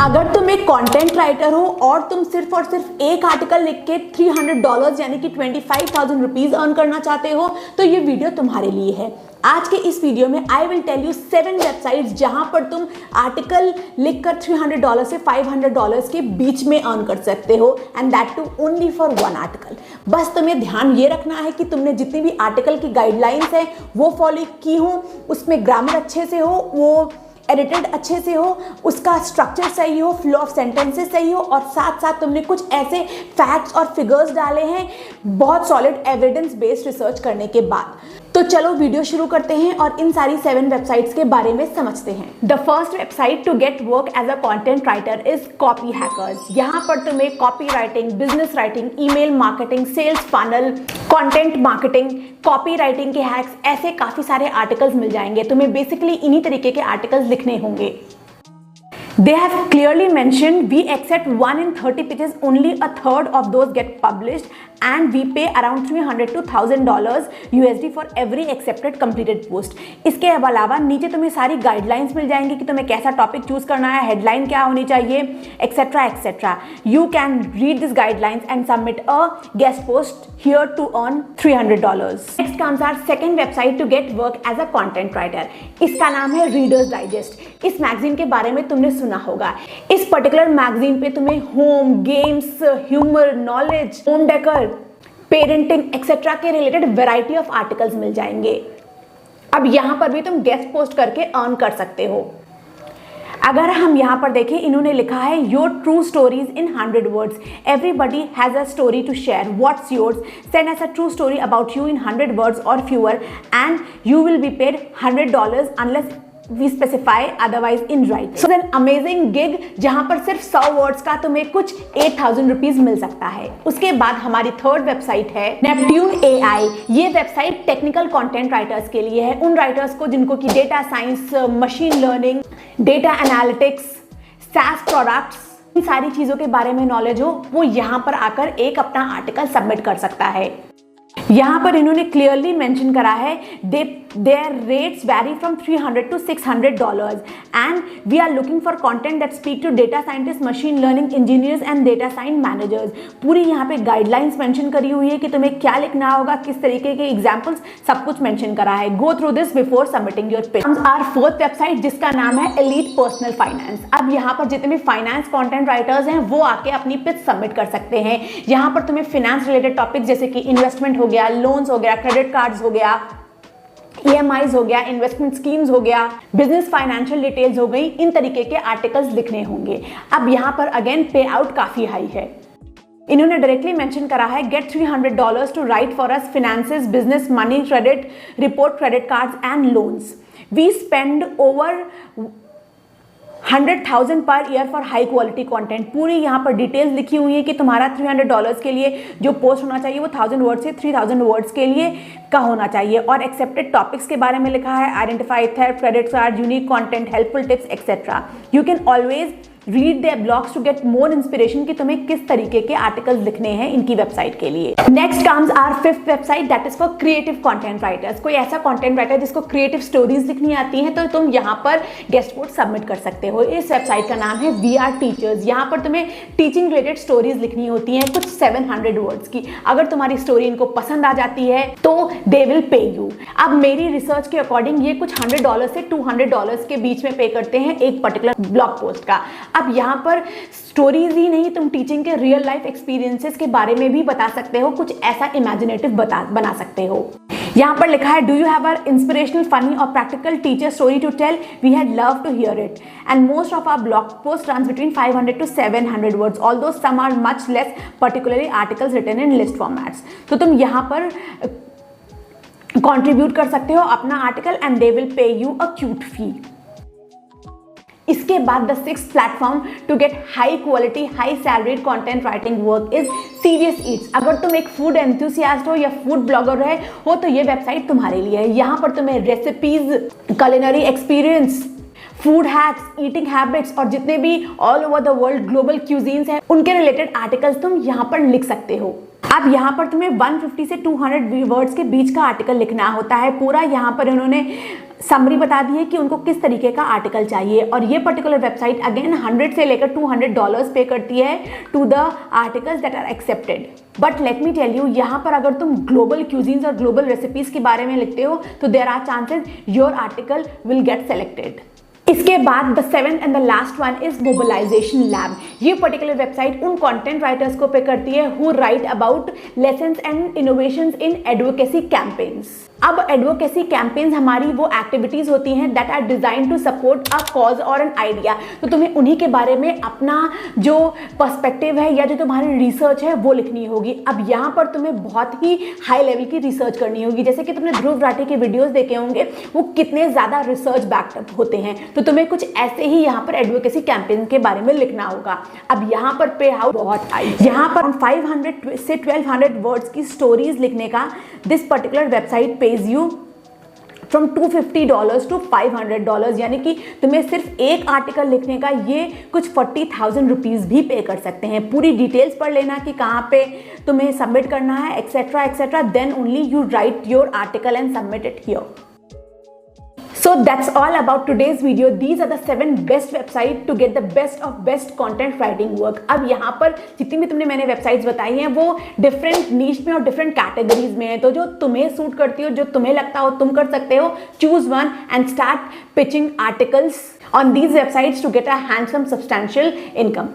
अगर तुम एक कंटेंट राइटर हो और तुम सिर्फ और सिर्फ एक आर्टिकल लिख के $300 यानी कि 25,000 रुपीज अर्न करना चाहते हो तो ये वीडियो तुम्हारे लिए है। आज के इस वीडियो में I will tell you 7 websites जहां पर तुम आर्टिकल लिखकर $300 से $500 के बीच में अर्न कर सकते हो, and that too only for one article. बस तुम्हें ध्यान ये रखना है कि तुमने जितनी भी आर्टिकल की गाइडलाइंस है वो फॉलो की हो, उसमें ग्रामर अच्छे से हो, वो एडिटेड अच्छे से हो, उसका स्ट्रक्चर सही हो, फ्लो ऑफ सेंटेंसेस सही हो, और साथ साथ तुमने कुछ ऐसे फैक्ट्स और फिगर्स डाले हैं बहुत सॉलिड एविडेंस बेस्ड रिसर्च करने के बाद। तो चलो वीडियो शुरू करते हैं और इन सारी 7 वेबसाइट्स के बारे में समझते हैं। The first website to get work as a content writer is copy hackers. यहाँ पर तुम्हें copy writing, business writing, email marketing, sales funnel, content marketing, copy writing के हैक्स, ऐसे काफी सारे आर्टिकल्स मिल जाएंगे। तुम्हें बेसिकली इन्हीं तरीके के आर्टिकल्स लिखने होंगे। They have clearly mentioned we accept 1 in 30 pitches, only a third of those get published, and we pay around $300 to $1,000 USD for every accepted completed post. इसके अलावा नीचे तुम्हें सारी गाइडलाइंस मिल जाएंगी कि तुम्हें कैसा टॉपिक चूज करना है, हेडलाइन क्या होनी चाहिए, etcetera etcetera. You can read this guidelines and submit a guest post here to earn $300. Next comes our second website to get work as a content writer. इसका नाम है रीडर्स डाइजेस्ट। इस magazine के बारे में तुमने सुना होगा। इस पर्टिकुलर मैगजीन पे तुम्हें home, games, humour, knowledge, home decor, parenting etcetera के रिलेटेड वैरायटी ऑफ आर्टिकल्स मिल जाएंगे। अब यहाँ पर भी तुम गेस्ट पोस्ट करके अर्न कर सकते हो। अगर हम यहाँ पर देखें, इन्होंने लिखा है your true stories in 100 words. Everybody has a story to share, what's yours, send us a true story about you in 100 words और fewer and you will be paid $100 unless we specify otherwise in writing. So an amazing gig जहां पर सिर्फ 100 words का तुम्हें कुछ 8,000 rupees मिल सकता है। उसके बाद हमारी थर्ड वेबसाइट है नेपट्यून AI। ये वेबसाइट टेक्निकल कंटेंट राइटर्स के लिए है, उन राइटर्स को जिनको कि data science, machine learning, data analytics, SaaS products, इन सारी चीजों के बारे में नॉलेज हो, वो यहाँ पर आकर एक अपना आर्टिकल सबमिट कर सकता है। यहाँ पर इन्होंने क्लियरली मेंशन करा है their rates vary from $300 to $600 and we are looking for content that speak to data scientists, machine learning engineers and data science managers। पूरी यहाँ पे गाइडलाइंस मेंशन करी हुई है कि तुम्हें क्या लिखना होगा, किस तरीके के एग्जाम्पल्स, सब कुछ मेंशन करा है। Go through this before submitting your pitch. Our fourth website जिसका नाम है एलीट पर्सनल फाइनेंस। अब यहाँ पर जितने भी फाइनेंस कंटेंट राइटर्स हैं वो आके अपनी पिच सबमिट कर सकते हैं। यहाँ पर तुम्हें फाइनेंस रिलेटेड टॉपिक जैसे कि इन्वेस्टमेंट हो गया, लोन्स हो गया, क्रेडिट कार्ड्स हो गया, EMIs हो गया, इन्वेस्टमेंट स्कीम्स हो गया, बिजनेस फाइनेंशियल डिटेल्स हो गई, इन तरीके के आर्टिकल्स लिखने होंगे। अब यहाँ पर अगेन पे आउट काफी हाई है। इन्होंने डायरेक्टली मेंशन करा है get $300 to write for us finances, business, money, credit report, credit cards and loans. We spend over 100,000 per year for high quality content. पूरी यहाँ पर डिटेल्स लिखी हुई है कि तुम्हारा $300 के लिए जो पोस्ट होना चाहिए वो 1000 वर्ड से 3000 वर्ड्स के लिए का होना चाहिए। और एक्सेप्टेड टॉपिक्स के बारे में लिखा है identify theft, credit card, unique content, helpful tips etcetera. You can always read their blogs to get more inspiration कि तुम्हें किस तरीके के आर्टिकल्स लिखने हैं इनकी वेबसाइट के लिए। Next comes our fifth website that is for creative content writers. कोई ऐसा कंटेंट राइटर जिसको क्रिएटिव स्टोरीज लिखनी आती हैं तो तुम यहाँ पर गेस्ट पोस्ट सबमिट कर सकते हो। इस वेबसाइट का नाम है वी आर टीचर्स। यहाँ पर तुम्हें टीचिंग रिलेटेड स्टोरीज लिखनी होती हैं कुछ 700 वर्ड्स की। अगर तुम्हारी स्टोरी इनको पसंद आ जाती है तो दे विल पे यू। अब मेरी रिसर्च के अकॉर्डिंग ये कुछ $100 से $200 के बीच में पे करते हैं एक पर्टिकुलर ब्लॉग पोस्ट का। अब यहाँ पर स्टोरीज ही नहीं, तुम टीचिंग के रियल लाइफ एक्सपीरियंसेस के बारे में भी बता सकते हो, कुछ ऐसा इमेजिनेटिव बना सकते हो। यहाँ पर लिखा है do you have a inspirational, funny और practical teacher story to tell, we had love to hear it and most of our blog post runs between 500 to 700 words although some are much less, particularly articles written in list formats. तो तुम यहाँ पर contribute कर सकते हो अपना article and they will pay you a cute fee. इसके बाद the sixth platform to get high quality high salaried content writing work is serious Yeats. अगर तुम एक फूड एंथुसियास्ट हो या फूड ब्लॉगर हो तो ये वेबसाइट तुम्हारे लिए है। यहाँ पर तुम्हें recipes, culinary experience, food hacks, eating habits और जितने भी all over the world global cuisines हैं उनके रिलेटेड आर्टिकल्स तुम यहाँ पर लिख सकते हो। अब यहाँ पर तुम्हें 150 से 200 वर्ड्स के बीच का आर्टिकल लिखना होता है। पूरा यहाँ पर उन्होंने समरी बता दी है कि उनको किस तरीके का आर्टिकल चाहिए, और ये पर्टिकुलर वेबसाइट अगेन 100 से लेकर $200 पे करती है to the articles that are accepted. But let me tell you, यहाँ पर अगर तुम ग्लोबल क्यूजीन्स और ग्लोबल रेसिपीज के बारे में लिखते हो तो there are chances your article will get selected. इसके बाद the seventh and the last one is mobilisation lab. ये पर्टिकुलर वेबसाइट उन कंटेंट राइटर्स को पे करती है who write about lessons and innovations in advocacy campaigns. अब advocacy campaigns हमारी वो एक्टिविटीज होती हैं that are design to support a cause और एन आइडिया। तो तुम्हें उन्हीं के बारे में अपना जो पर्सपेक्टिव है या जो तुम्हारी रिसर्च है वो लिखनी होगी। अब यहाँ पर तुम्हें बहुत ही हाई लेवल की रिसर्च करनी होगी, जैसे कि तुमने ध्रुव राठी के वीडियोस देखे होंगे, वो कितने ज़्यादा रिसर्च बैकअप होते हैं। तो तुम्हें कुछ ऐसे ही यहाँ पर एडवोकेसी कैंपेन के बारे में लिखना होगा। अब यहाँ पर पे हाउ बहुत हाई, यहाँ पर 500 से 1200 वर्ड्स की स्टोरीज लिखने का this particular website pays you from $250 to $500, यानी कि तुम्हें सिर्फ एक आर्टिकल लिखने का ये कुछ 40,000 रुपीज़ भी पे कर सकते हैं। पूरी डिटेल्स पढ़ लेना कि कहाँ पे तुम्हें सबमिट करना है etcetera etcetera, then only you write your article and submit it here. So that's all about today's video. These are the 7 best websites to get the best of best content writing work. अब यहाँ पर जितनी भी तुमने मैंने websites बताई हैं वो डिफरेंट नीश में और डिफरेंट कैटेगरीज में है, तो जो तुम्हें सूट करती हो, जो तुम्हें लगता हो तुम कर सकते हो, choose one and start pitching articles on these websites to get a handsome substantial income.